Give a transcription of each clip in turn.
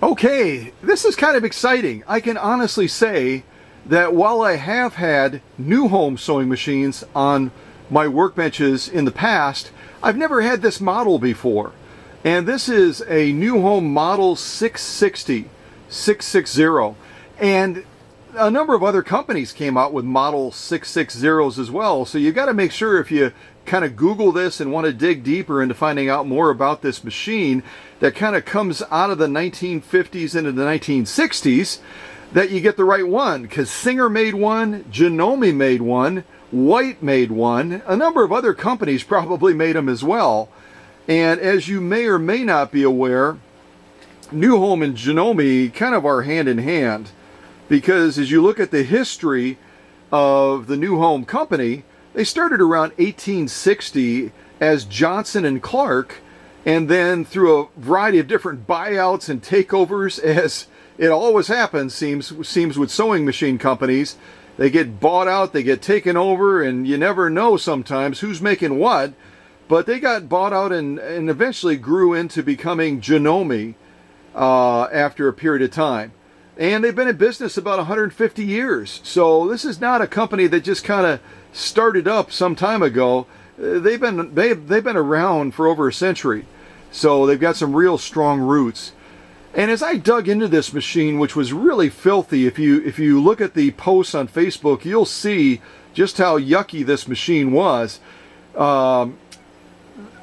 Okay, this is kind of exciting. I can honestly say that while I have had new home sewing machines on my workbenches in the past, I've never had this model before. And this is a new home model 660. And a number of other companies came out with model 660s as well. So you got to make sure, if you kind of Google this and want to dig deeper into finding out more about this machine that kind of comes out of the 1950s into the 1960s, that you get the right one, because Singer made one, Janome made one, White made one, a number of other companies probably made them as well. And as you may or may not be aware, New Home and Janome kind of are hand in hand, because as you look at the history of the New Home company, they started around 1860 as Johnson and Clark, and then through a variety of different buyouts and takeovers, as it always happens, seems with sewing machine companies, they get bought out, they get taken over, and you never know sometimes who's making what. But they got bought out and eventually grew into becoming Janome after a period of time. And they've been in business about 150 years. So this is not a company that just kind of started up some time ago. They've been around for over a century. So they've got some real strong roots. And as I dug into this machine, which was really filthy, if you look at the posts on Facebook, you'll see just how yucky this machine was.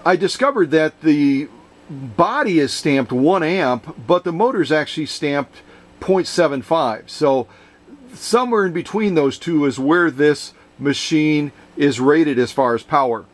I discovered that the body is stamped 1 amp, but the motor is actually stamped 0.75. So somewhere in between those two is where this machine is rated as far as power.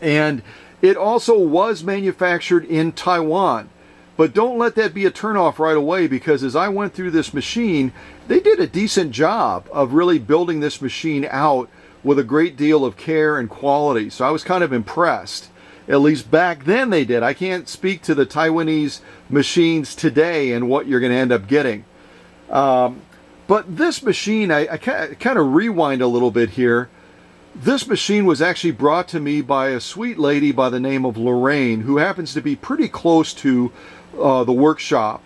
And it also was manufactured in Taiwan. But don't let that be a turnoff right away, because as I went through this machine, they did a decent job of really building this machine out with a great deal of care and quality. So I was kind of impressed. At least back then they did. I can't speak to the Taiwanese machines today and what you're going to end up getting. But this machine, I kind of rewind a little bit here. This machine was actually brought to me by a sweet lady by the name of Lorraine, who happens to be pretty close to the workshop.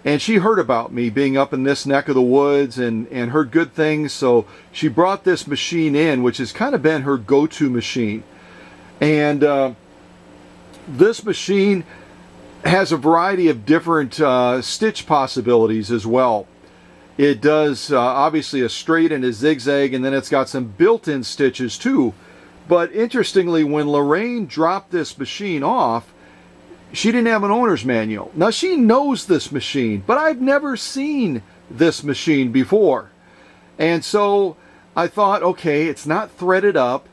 And she heard about me being up in this neck of the woods and heard good things. So she brought this machine in, which has kind of been her go-to machine. And this machine has a variety of different stitch possibilities as well. It does obviously a straight and a zigzag, and then it's got some built-in stitches too. But interestingly, when Lorraine dropped this machine off, she didn't have an owner's manual. Now, she knows this machine, but I've never seen this machine before. And so I thought, okay, it's not threaded up.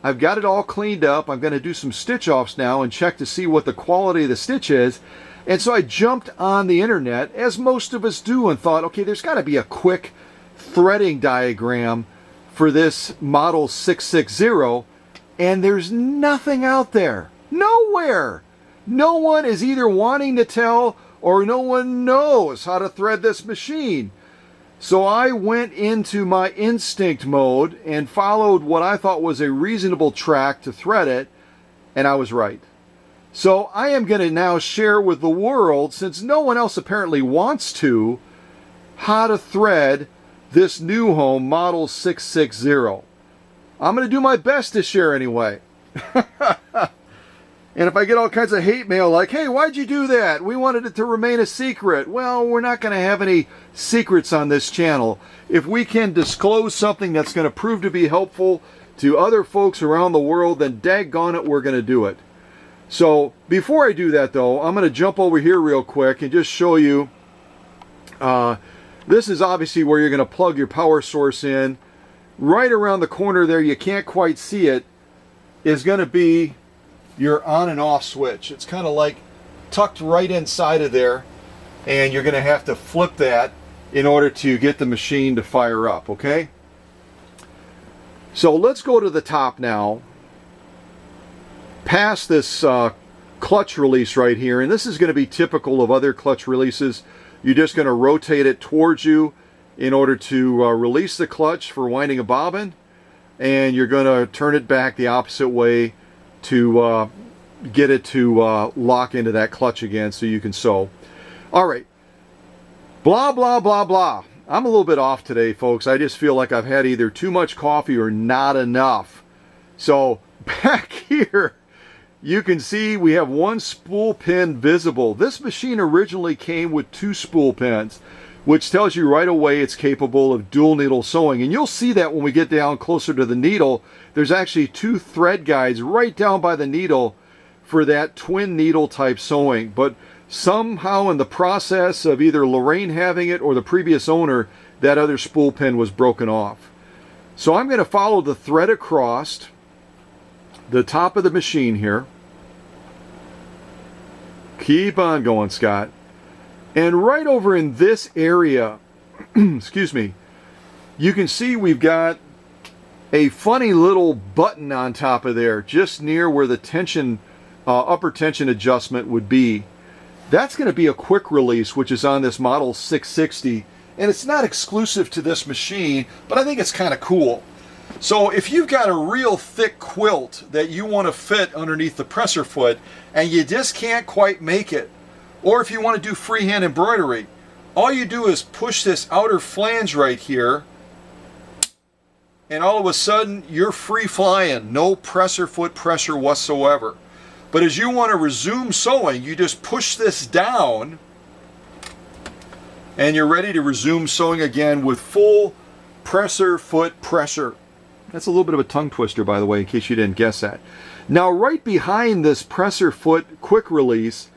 I've got it all cleaned up. I'm going to do some stitch offs now and check to see what the quality of the stitch is. And so I jumped on the internet, as most of us do, and thought, okay, there's got to be a quick threading diagram for this model 660, and there's nothing out there. Nowhere. No one is either wanting to tell or no one knows how to thread this machine. So I went into my instinct mode and followed what I thought was a reasonable track to thread it, and I was right. So I am going to now share with the world, since no one else apparently wants to, how to thread this New Home Model 660. I'm going to do my best to share anyway. And if I get all kinds of hate mail like, hey, why'd you do that? We wanted it to remain a secret. Well, we're not going to have any secrets on this channel. If we can disclose something that's going to prove to be helpful to other folks around the world, then daggone it, we're going to do it. So before I do that, though, I'm going to jump over here real quick and just show you. This is obviously where you're going to plug your power source in. Right around the corner there, you can't quite see it, is going to be your on and off switch. It's kind of like tucked right inside of there, and you're going to have to flip that in order to get the machine to fire up, okay? So let's go to the top now, past this clutch release right here, and this is going to be typical of other clutch releases. You're just going to rotate it towards you in order to release the clutch for winding a bobbin, and you're going to turn it back the opposite way to get it to lock into that clutch again so you can sew. All right, Blah, blah, blah, blah. I'm a little bit off today, folks. I just feel like I've had either too much coffee or not enough. So back here, you can see we have one spool pin visible. This machine originally came with 2 spool pins, which tells you right away it's capable of dual needle sewing. And you'll see that when we get down closer to the needle, there's actually 2 thread guides right down by the needle for that twin needle type sewing. But somehow in the process of either Lorraine having it or the previous owner, that other spool pin was broken off. So I'm going to follow the thread across the top of the machine here. Keep on going, Scott. And right over in this area, excuse me, you can see we've got a funny little button on top of there, just near where the tension, upper tension adjustment would be. That's going to be a quick release, which is on this model 660, and it's not exclusive to this machine, but I think it's kind of cool. So if you've got a real thick quilt that you want to fit underneath the presser foot and you just can't quite make it, or if you want to do freehand embroidery, all you do is push this outer flange right here, and all of a sudden you're free flying, no presser foot pressure whatsoever. But as you want to resume sewing, you just push this down and you're ready to resume sewing again with full presser foot pressure. That's a little bit of a tongue twister, by the way, in case you didn't guess that. Now, right behind this presser foot quick release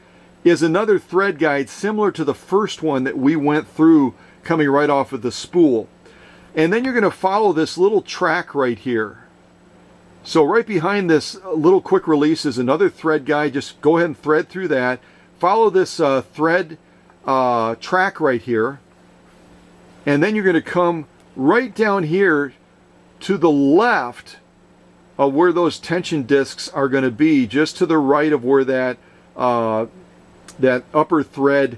is another thread guide similar to the first one that we went through coming right off of the spool. And then you're going to follow this little track right here. So right behind this little quick release is another thread guide. Just go ahead and thread through that. Follow this thread track right here. And then you're going to come right down here to the left of where those tension discs are going to be, just to the right of where that that upper thread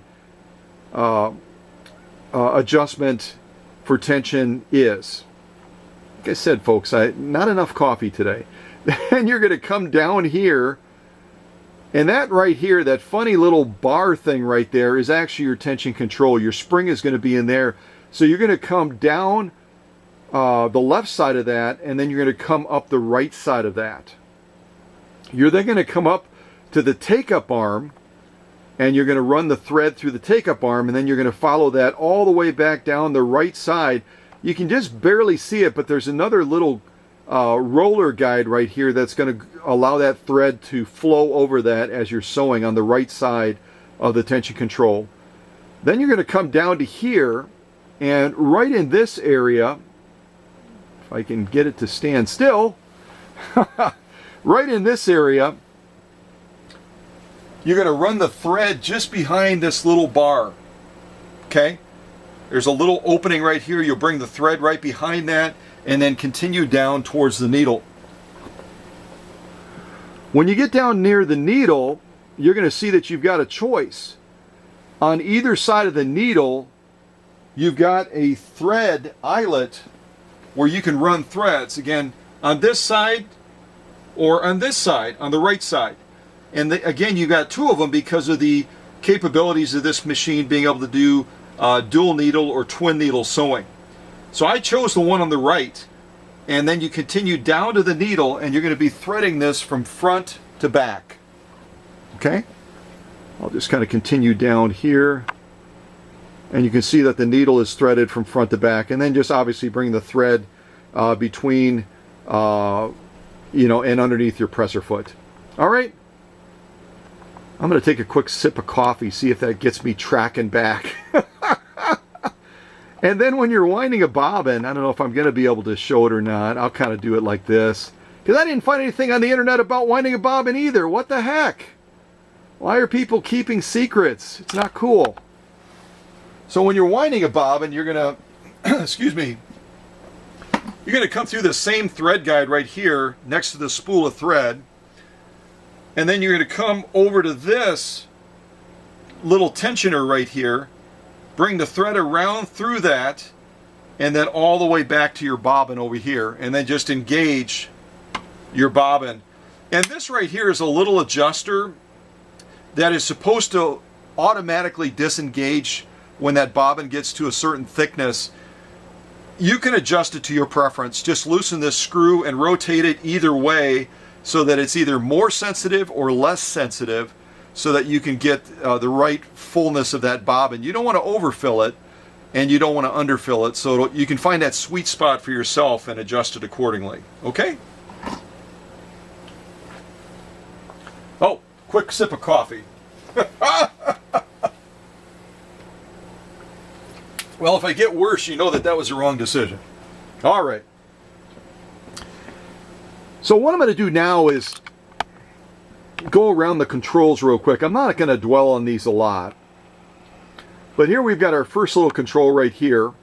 adjustment for tension is. Like I said, folks, not enough coffee today. Then you're going to come down here, and that right here, that funny little bar thing right there, is actually your tension control. Your spring is going to be in there. So you're going to come down the left side of that, and then you're going to come up the right side of that. You're then going to come up to the take-up arm, and you're going to run the thread through the take-up arm, and then you're going to follow that all the way back down the right side. You can just barely see it, but there's another little roller guide right here that's going to allow that thread to flow over that as you're sewing on the right side of the tension control. Then you're going to come down to here, and right in this area, if I can get it to stand still, right in this area, you're going to run the thread just behind this little bar. Okay? There's a little opening right here. You'll bring the thread right behind that and then continue down towards the needle. When you get down near the needle, you're going to see that you've got a choice. On either side of the needle, you've got a thread eyelet where you can run threads. Again, on this side or on this side, on the right side. And again, you've got 2 of them because of the capabilities of this machine being able to do dual needle or twin needle sewing. So I chose the one on the right, and then you continue down to the needle, and you're going to be threading this from front to back. Okay? I'll just kind of continue down here, and you can see that the needle is threaded from front to back, and then just obviously bring the thread between and underneath your presser foot. All right? I'm going to take a quick sip of coffee, see if that gets me tracking back. And then when you're winding a bobbin, I don't know if I'm going to be able to show it or not. I'll kind of do it like this. Because I didn't find anything on the internet about winding a bobbin either. What the heck? Why are people keeping secrets? It's not cool. So when you're winding a bobbin, you're going to, excuse me, you're going to come through the same thread guide right here next to the spool of thread. And then you're going to come over to this little tensioner right here, bring the thread around through that, and then all the way back to your bobbin over here, and then just engage your bobbin. And this right here is a little adjuster that is supposed to automatically disengage when that bobbin gets to a certain thickness. You can adjust it to your preference. Just loosen this screw and rotate it either way so that it's either more sensitive or less sensitive, so that you can get the right fullness of that bobbin. You don't want to overfill it, and you don't want to underfill it, so you can find that sweet spot for yourself and adjust it accordingly. Okay? Oh, quick sip of coffee. Well, if I get worse, you know that that was the wrong decision. All right. So what I'm going to do now is go around the controls real quick. I'm not going to dwell on these a lot. But here we've got our first little control right here.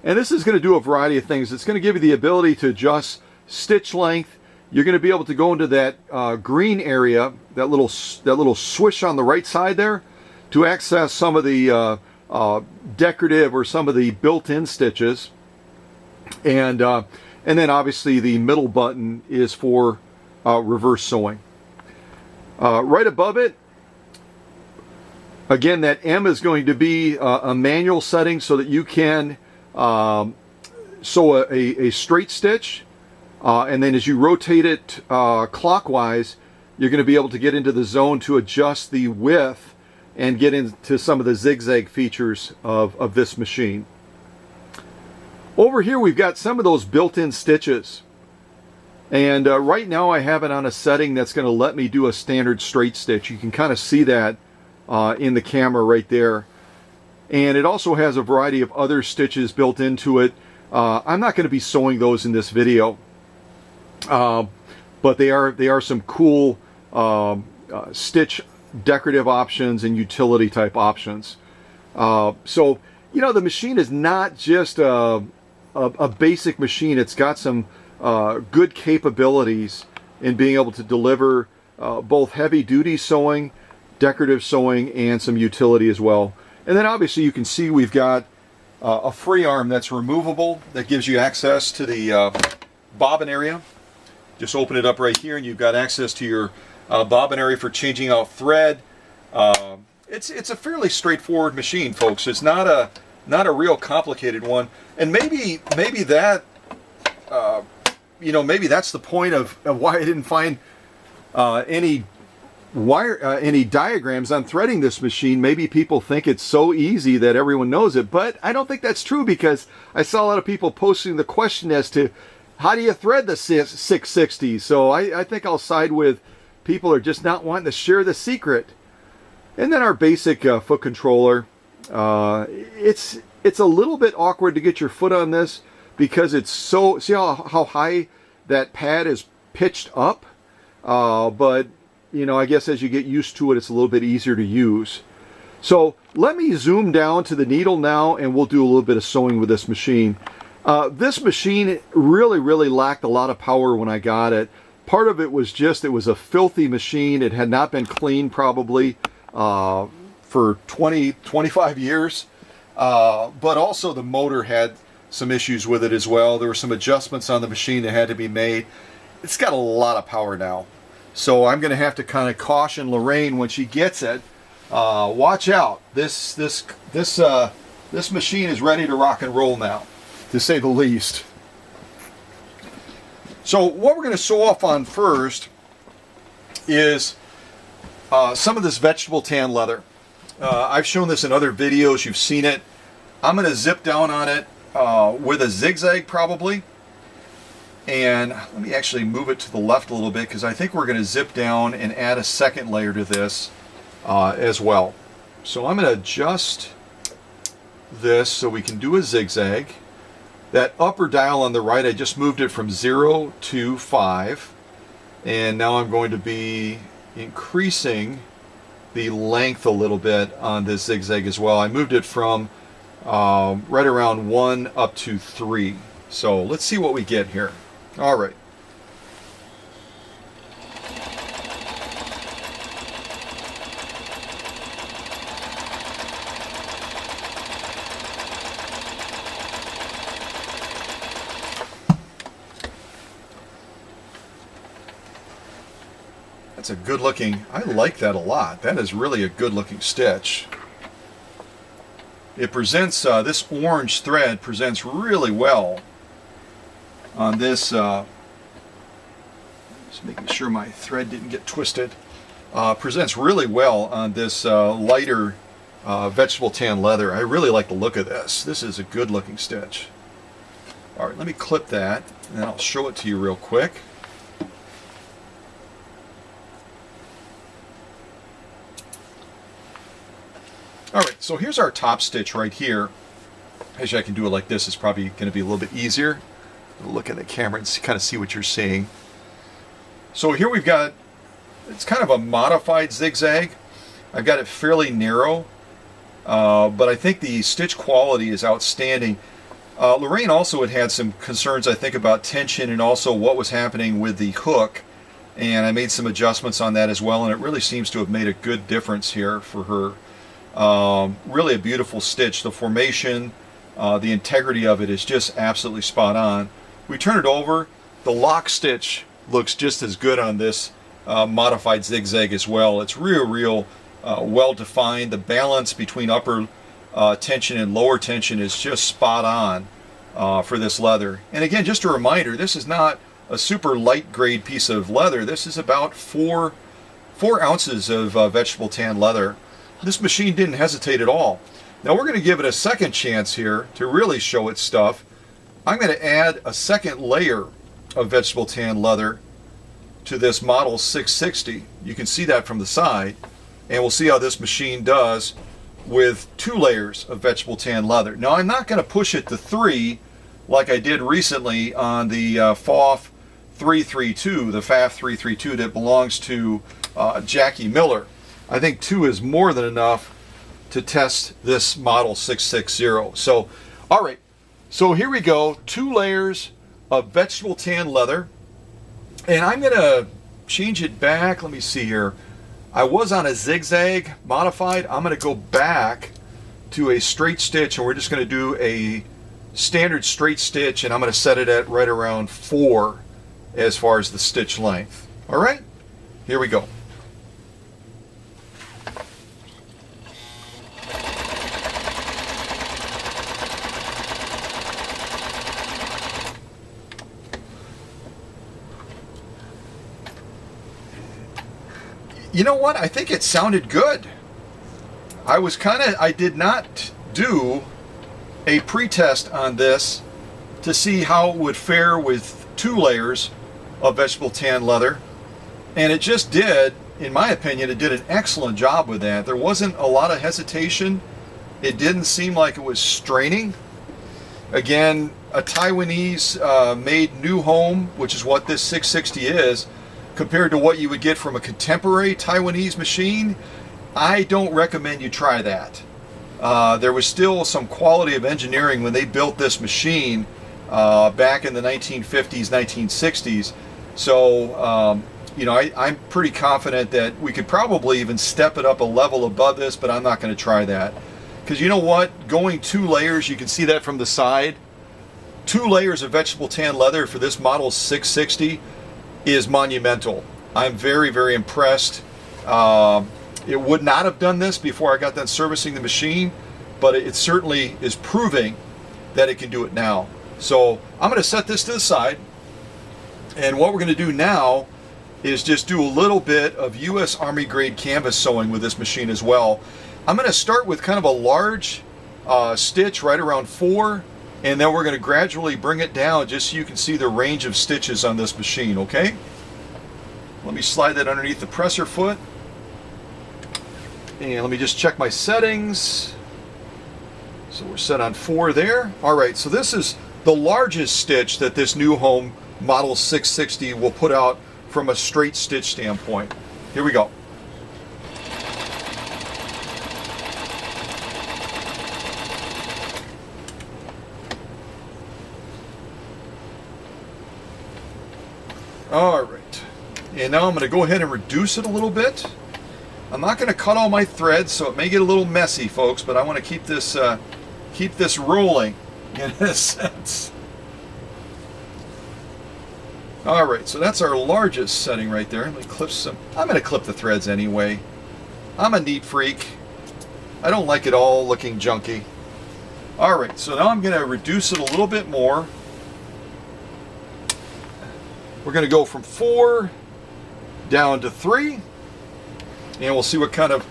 And this is going to do a variety of things. It's going to give you the ability to adjust stitch length. You're going to be able to go into that green area, that little swish on the right side there, to access some of the decorative or some of the built-in stitches. And then obviously the middle button is for reverse sewing. Right above it, again, that M is going to be a manual setting so that you can sew a straight stitch, and then as you rotate it clockwise, you're going to be able to get into the zone to adjust the width and get into some of the zigzag features of this machine. Over here we've got some of those built-in stitches, and right now I have it on a setting that's going to let me do a standard straight stitch. You can kind of see that in the camera right there, and it also has a variety of other stitches built into it. I'm not going to be sewing those in this video, but they are some cool stitch decorative options and utility type options. So you know, the machine is not just a basic machine. It's got some good capabilities in being able to deliver both heavy duty sewing, decorative sewing, and some utility as well. And then obviously you can see we've got a free arm that's removable that gives you access to the bobbin area. Just open it up right here and you've got access to your bobbin area for changing out thread. It's a fairly straightforward machine, folks. It's not a real complicated one. And maybe that you know, maybe that's the point of why I didn't find any diagrams on threading this machine. Maybe people think it's so easy that everyone knows it, but I don't think that's true, because I saw a lot of people posting the question as to how do you thread the 660. So I think I'll side with people are just not wanting to share the secret. And then our basic foot controller. It's a little bit awkward to get your foot on this because it's so, see how high that pad is pitched up? But you know, I guess as you get used to it, it's a little bit easier to use. So let me zoom down to the needle now, and we'll do a little bit of sewing with this machine. This machine really lacked a lot of power when I got it. Part of it was just, it was a filthy machine. It had not been cleaned probably for 25 years. But also the motor had some issues with it as well. There were some adjustments on the machine that had to be made. It's got a lot of power now. So I'm going to have to kind of caution Lorraine when she gets it. Watch out. This machine is ready to rock and roll now, to say the least. So what we're going to sew off on first is some of this vegetable tan leather. I've shown this in other videos. You've seen it. I'm going to zip down on it with a zigzag probably. And let me actually move it to the left a little bit, because I think we're going to zip down and add a second layer to this as well. So I'm going to adjust this so we can do a zigzag. That upper dial on the right, I just moved it from 0 to 5. And now I'm going to be increasing the length a little bit on this zigzag as well. I moved it from right around 1 up to 3. So let's see what we get here. All right. That's a good looking, I like that a lot. That is really a good looking stitch. it presents, this orange thread presents really well on this, just making sure my thread didn't get twisted, presents really well on this lighter vegetable tan leather. I really like the look of this. This is a good looking stitch. All right, let me clip that and I'll show it to you real quick. All right, so here's our top stitch right here. Actually, I can do it like this. It's probably going to be a little bit easier. Look at the camera and kind of see what you're seeing. So here we've got, it's kind of a modified zigzag. I've got it fairly narrow, but I think the stitch quality is outstanding. Lorraine also had some concerns, I think, about tension and also what was happening with the hook. And I made some adjustments on that as well, and it really seems to have made a good difference here for her. Really a beautiful stitch. The formation, the integrity of it is just absolutely spot on. We turn it over, the lock stitch looks just as good on this modified zigzag as well. It's real well defined. The balance between upper tension and lower tension is just spot on for this leather. And again, just a reminder, this is not a super light grade piece of leather. This is about 4 ounces of vegetable tan leather. This machine didn't hesitate at all. Now we're going to give it a second chance here to really show its stuff. I'm going to add a second layer of vegetable tan leather to this model 660. You can see that from the side, and we'll see how this machine does with 2 layers of vegetable tan leather. Now I'm not going to push it to 3 like I did recently on the FOF 332, the FAF 332 that belongs to Jackie Miller. I think 2 is more than enough to test this model 660. So, all right, so here we go, 2 layers of vegetable tan leather, and I'm gonna change it back. Let me see here. I was on a zigzag modified. I'm gonna go back to a straight stitch, and we're just gonna do a standard straight stitch, and I'm gonna set it at right around 4 as far as the stitch length. All right, here we go. You know what? I think it sounded good. I did not do a pre-test on this to see how it would fare with 2 layers of vegetable tan leather. And it just did, in my opinion, it did an excellent job with that. There wasn't a lot of hesitation. It didn't seem like it was straining. Again, a Taiwanese made new home, which is what this 660 is, compared to what you would get from a contemporary Taiwanese machine, I don't recommend you try that. There was still some quality of engineering when they built this machine back in the 1950s, 1960s. So, you know, I'm pretty confident that we could probably even step it up a level above this, but I'm not going to try that. Because you know what? Going 2 layers, you can see that from the side. 2 layers of vegetable tan leather for this model 660 is monumental. I'm very impressed. It would not have done this before I got done servicing the machine, but it certainly is proving that it can do it now. So I'm going to set this to the side, and what we're going to do now is just do a little bit of U.S. Army grade canvas sewing with this machine as well. I'm going to start with kind of a large stitch right around 4, and then we're going to gradually bring it down just so you can see the range of stitches on this machine, okay? Let me slide that underneath the presser foot. And let me just check my settings. So we're set on 4 there. All right, so this is the largest stitch that this new home model 660 will put out from a straight stitch standpoint. Here we go. All right, and now I'm going to go ahead and reduce it a little bit. I'm not going to cut all my threads, so it may get a little messy, folks, but I want to keep this rolling in a sense. All right, so that's our largest setting right there. Let me clip some. I'm going to clip the threads anyway. I'm a neat freak. I don't like it all looking junky. All right, so now I'm going to reduce it a little bit more. We're going to go from 4 down to 3, and we'll see what kind of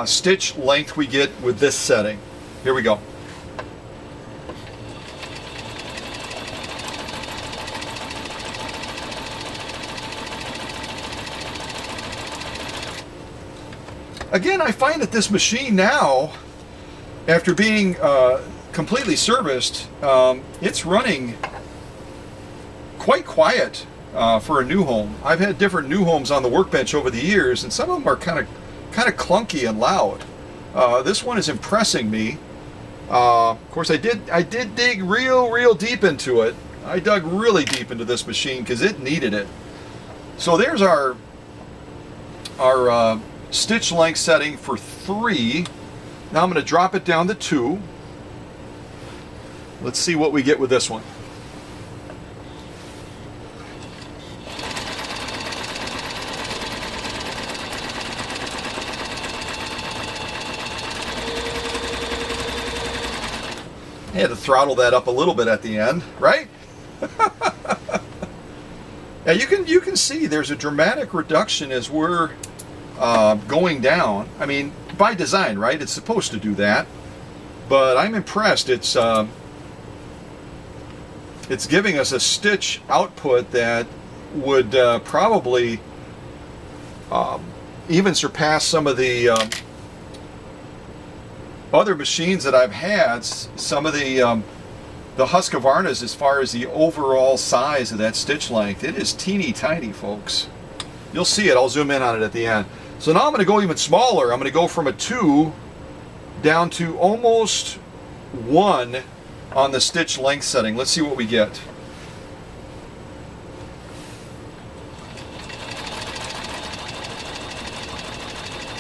stitch length we get with this setting. Here we go. Again, I find that this machine now, after being completely serviced, it's running quite quiet for a new home. I've had different new homes on the workbench over the years, and some of them are kind of clunky and loud. This one is impressing me. Of course, I did dig real deep into it. I dug really deep into this machine because it needed it. So there's our stitch length setting for 3. Now I'm going to drop it down to 2. Let's see what we get with this one. I had to throttle that up a little bit at the end, right? Yeah, you can see there's a dramatic reduction as we're going down. I mean, by design, right? It's supposed to do that, but I'm impressed. It's giving us a stitch output that would probably even surpass some of the other machines that I've had. Some of the Husqvarnas, as far as the overall size of that stitch length, it is teeny tiny, folks. You'll see it. I'll zoom in on it at the end. So now I'm going to go even smaller. I'm going to go from a 2 down to almost 1 on the stitch length setting. Let's see what we get.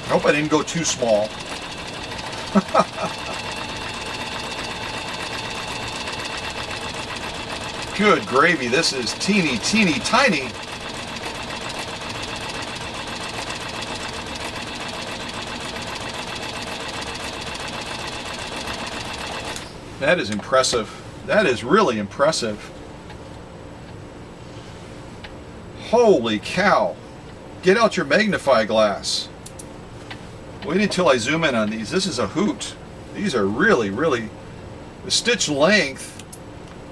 I hope I didn't go too small. Good gravy, this is teeny tiny. That is impressive. That is really impressive. Holy cow. Get out your magnifying glass. Wait until I zoom in on these. This is a hoot. These are really, the stitch length,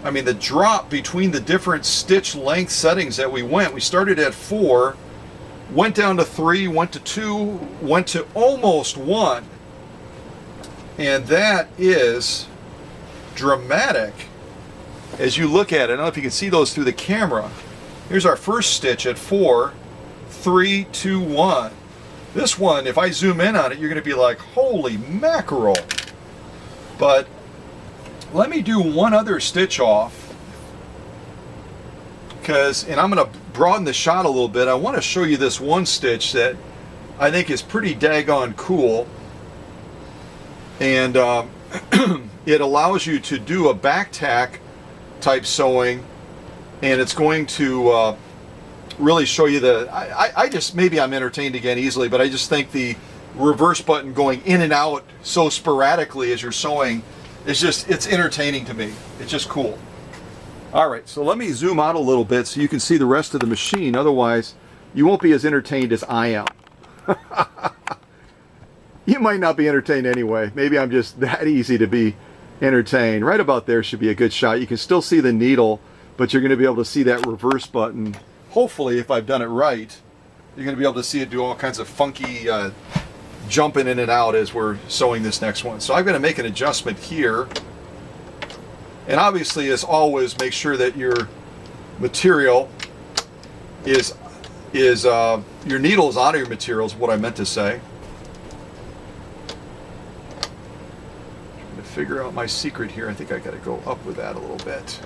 I mean the drop between the different stitch length settings that we started at 4, went down to 3, went to 2, went to almost 1. And that is dramatic as you look at it. I don't know if you can see those through the camera. Here's our first stitch at 4, 3, 2, 1. This one, if I zoom in on it, you're going to be like, holy mackerel. But let me do one other stitch off, and I'm going to broaden the shot a little bit. I want to show you this one stitch that I think is pretty daggone cool, and it allows you to do a back tack type sewing, and it's going to really show you I just, maybe I'm entertained again easily, but I just think the reverse button going in and out so sporadically as you're sewing is just, it's entertaining to me. It's just cool. All right, so let me zoom out a little bit so you can see the rest of the machine. Otherwise, you won't be as entertained as I am. You might not be entertained anyway. Maybe I'm just that easy to be entertained. Right about there should be a good shot. You can still see the needle, but you're going to be able to see that reverse button. Hopefully, if I've done it right, you're going to be able to see it do all kinds of funky jumping in and out as we're sewing this next one. So I'm going to make an adjustment here. And obviously, as always, make sure that your material is your needle is out of your material is what I meant to say. Trying to figure out my secret here. I think I got to go up with that a little bit.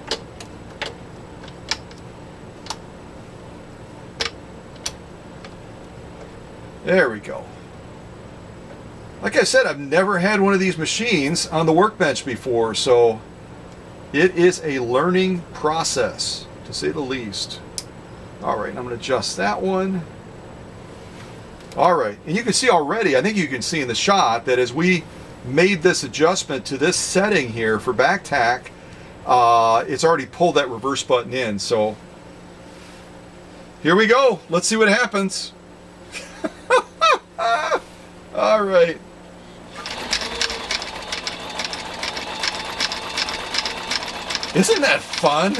There we go. Like I said, I've never had one of these machines on the workbench before, so it is a learning process, to say the least. All right, I'm going to adjust that one. All right, and you can see already, I think you can see in the shot, that as we made this adjustment to this setting here for back tack, it's already pulled that reverse button in. So here we go. Let's see what happens. All right. Isn't that fun?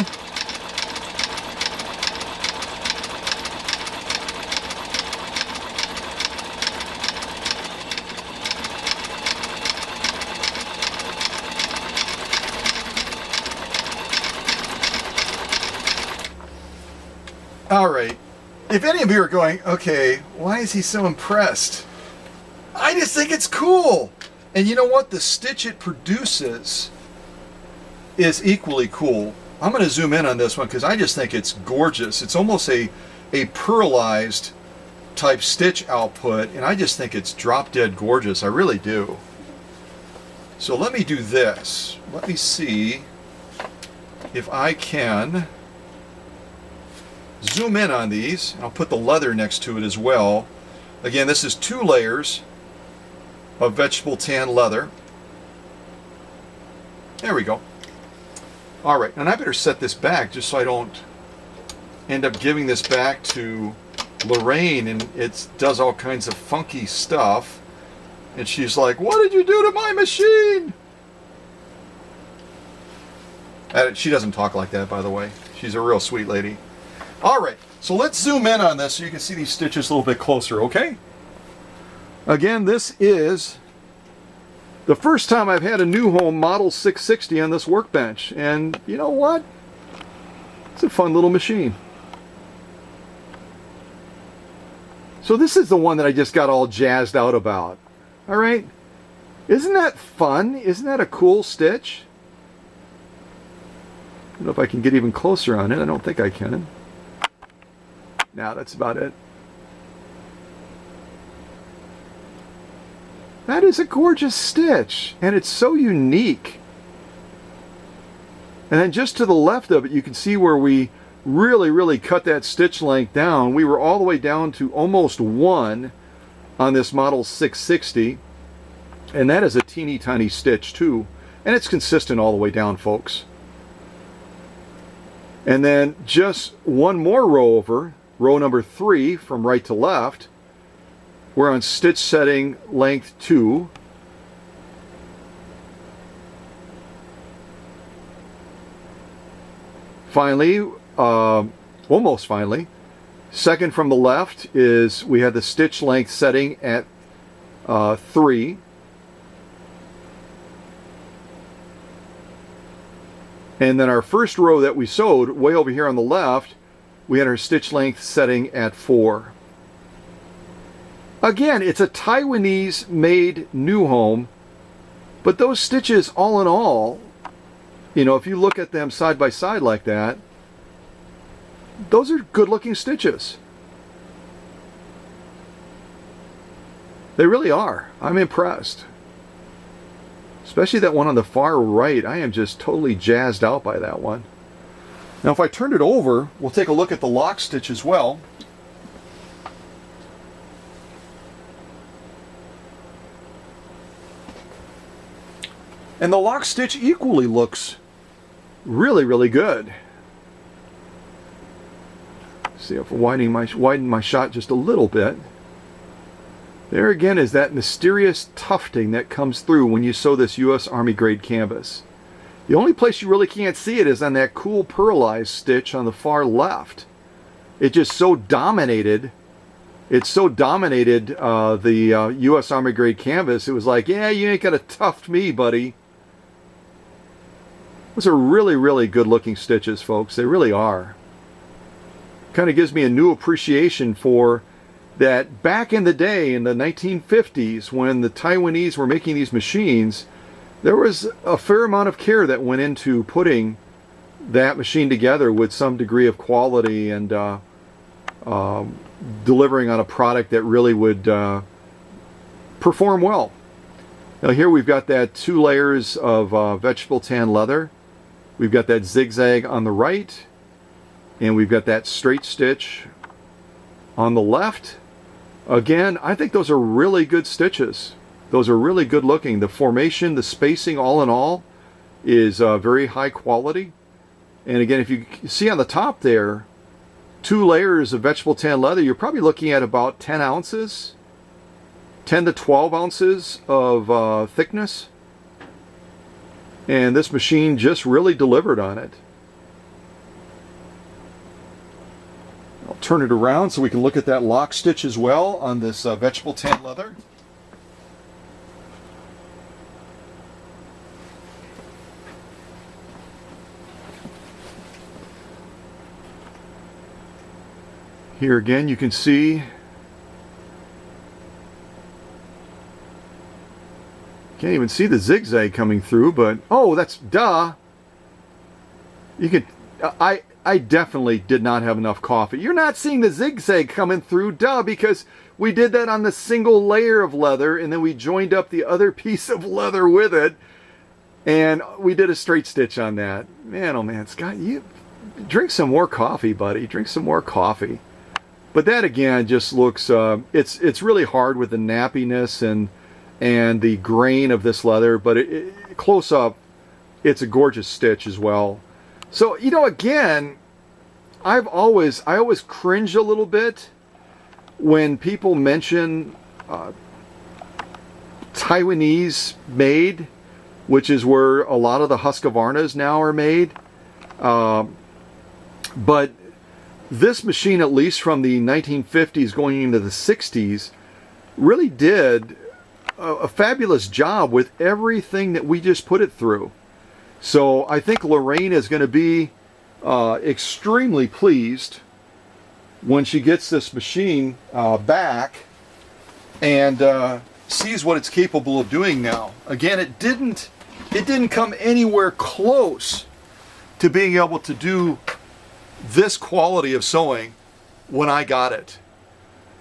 All right. If any of you are going, okay, why is he so impressed? I just think it's cool. And you know what? The stitch it produces is equally cool. I'm going to zoom in on this one because I just think it's gorgeous. It's almost a pearlized type stitch output, and I just think it's drop dead gorgeous. I really do. So let me do this. Let me see if I can zoom in on these. I'll put the leather next to it as well. Again, this is 2 layers of vegetable tan leather. There we go. All right, and I better set this back just so I don't end up giving this back to Lorraine and it does all kinds of funky stuff. And she's like, what did you do to my machine? She doesn't talk like that, by the way. She's a real sweet lady. All right, so let's zoom in on this so you can see these stitches a little bit closer, okay? Again, this is the first time I've had a New Home Model 660 on this workbench. And you know what? It's a fun little machine. So this is the one that I just got all jazzed out about. All right? Isn't that fun? Isn't that a cool stitch? I don't know if I can get even closer on it. I don't think I can. Now that's about it. That is a gorgeous stitch, and it's so unique. And then just to the left of it, you can see where we really cut that stitch length down. We were all the way down to almost 1 on this Model 660, and that is a teeny tiny stitch too. And it's consistent all the way down, folks. And then just one more row over, row number 3 from right to left, we're on stitch setting length 2. Finally, almost finally, second from the left is we have the stitch length setting at 3. And then our first row that we sewed, way over here on the left, we had our stitch length setting at 4. Again, it's a Taiwanese made New Home, but those stitches all in all, you know, if you look at them side by side like that, those are good looking stitches. They really are. I'm impressed. Especially that one on the far right. I am just totally jazzed out by that one. Now if I turn it over, we'll take a look at the lock stitch as well. And the lock stitch equally looks really good. See if I widen my shot just a little bit. There again is that mysterious tufting that comes through when you sew this U.S. Army grade canvas. The only place you really can't see it is on that cool pearlized stitch on the far left. It just so dominated. It so dominated the U.S. Army grade canvas. It was like, yeah, you ain't gonna tuft me, buddy. Those are really good looking stitches, folks. They really are. Kind of gives me a new appreciation for that back in the day, in the 1950s, when the Taiwanese were making these machines, there was a fair amount of care that went into putting that machine together with some degree of quality and delivering on a product that really would perform well. Now here we've got that 2 layers of vegetable tan leather. We've got that zigzag on the right, and we've got that straight stitch on the left. Again, I think those are really good stitches. Those are really good looking. The formation, the spacing, all in all, is very high quality. And again, if you see on the top there, 2 layers of vegetable tan leather, you're probably looking at about 10 ounces, 10 to 12 ounces of thickness. And this machine just really delivered on it. I'll turn it around so we can look at that lock stitch as well on this vegetable tan leather. Here again you can see, can't even see the zigzag coming through, but oh, that's duh. You could, I definitely did not have enough coffee. You're not seeing the zigzag coming through, duh, because we did that on the single layer of leather, and then we joined up the other piece of leather with it, and we did a straight stitch on that. Man, oh man, Scott, you drink some more coffee, buddy. Drink some more coffee. But that again just looks, it's really hard with the nappiness and the grain of this leather, but close up, it's a gorgeous stitch as well. So, you know, again, I always cringe a little bit when people mention Taiwanese made, which is where a lot of the Husqvarnas now are made. But this machine, at least from the 1950s going into the 60s, really did a fabulous job with everything that we just put it through. So I think Lorraine is going to be extremely pleased when she gets this machine back and sees what it's capable of doing now. Again, it didn't come anywhere close to being able to do this quality of sewing when I got it.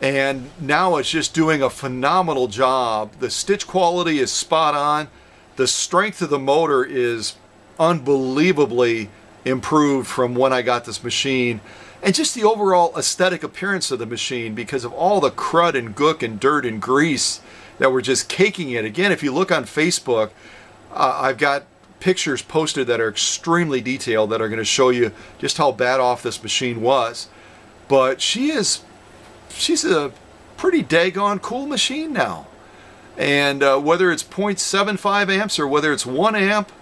And now it's just doing a phenomenal job. The stitch quality is spot on. The strength of the motor is unbelievably improved from when I got this machine. And just the overall aesthetic appearance of the machine, because of all the crud and gook and dirt and grease that were just caking it. Again, if you look on Facebook, I've got pictures posted that are extremely detailed that are going to show you just how bad off this machine was. But she's a pretty daggone cool machine now. And whether it's 0.75 amps or whether it's 1 amp,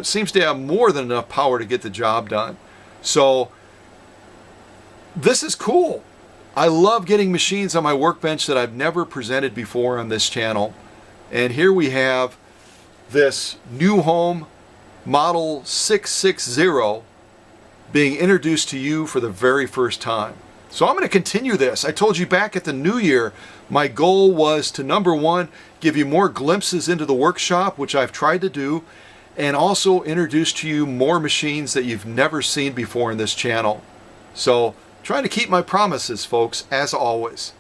seems to have more than enough power to get the job done. So this is cool. I love getting machines on my workbench that I've never presented before on this channel. And here we have this new home model 660 being introduced to you for the very first time. So I'm going to continue this. I told you back at the new year, my goal was to, number one, give you more glimpses into the workshop, which I've tried to do, and also introduce to you more machines that you've never seen before in this channel. So trying to keep my promises, folks, as always.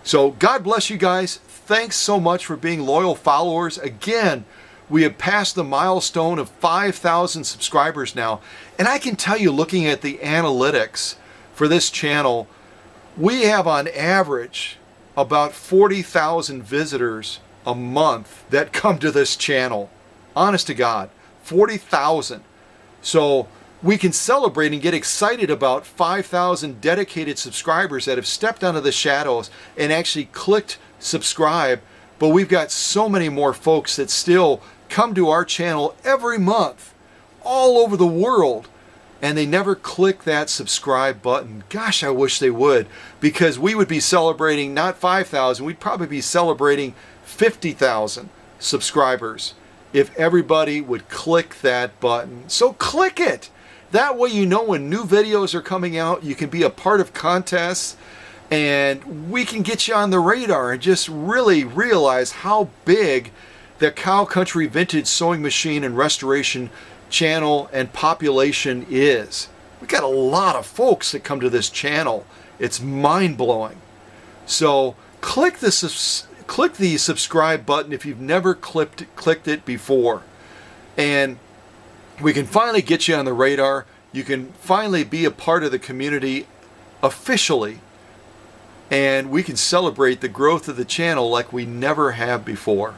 So God bless you guys. Thanks so much for being loyal followers. Again, we have passed the milestone of 5,000 subscribers now. And I can tell you, looking at the analytics for this channel, we have on average about 40,000 visitors a month that come to this channel. Honest to God, 40,000. So we can celebrate and get excited about 5,000 dedicated subscribers that have stepped out of the shadows and actually clicked subscribe. But we've got so many more folks that still come to our channel every month all over the world, and they never click that subscribe button. Gosh, I wish they would, because we would be celebrating not 5,000, we'd probably be celebrating 50,000 subscribers if everybody would click that button. So click it. That way you know when new videos are coming out, you can be a part of contests, and we can get you on the radar and just really realize how big the Cow Country Vintage Sewing Machine and Restoration channel and population is. We got a lot of folks that come to this channel. It's mind-blowing. So click the subscribe button if you've never clicked it before, and we can finally get you on the radar. You can finally be a part of the community officially and we can celebrate the growth of the channel like we never have before.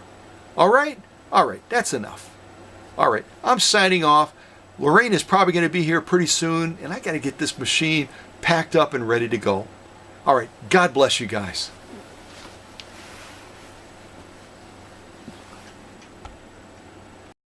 All right? All right, that's enough. All right, I'm signing off. Lorraine is probably going to be here pretty soon, and I got to get this machine packed up and ready to go. All right, God bless you guys.